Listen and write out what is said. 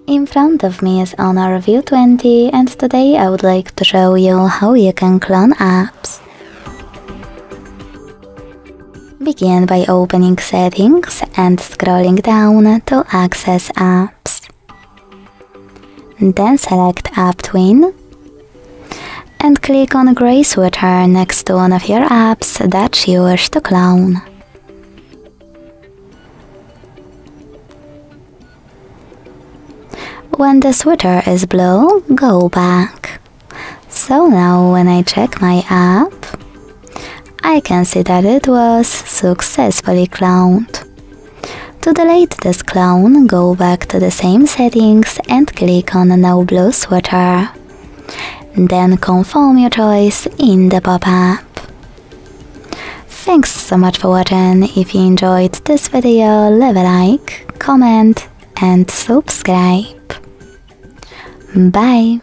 In front of me is Honor View 20 and today I would like to show you how you can clone apps. Begin by opening Settings and scrolling down to access apps. Then select App Twin and click on grey switcher next to one of your apps that you wish to clone. When the switcher is blue, go back. So now when I check my app, I can see that it was successfully cloned. To delete this clone, go back to the same settings and click on No Blue Switcher. Then confirm your choice in the pop-up. Thanks so much for watching. If you enjoyed this video, leave a like, comment and subscribe. Bye!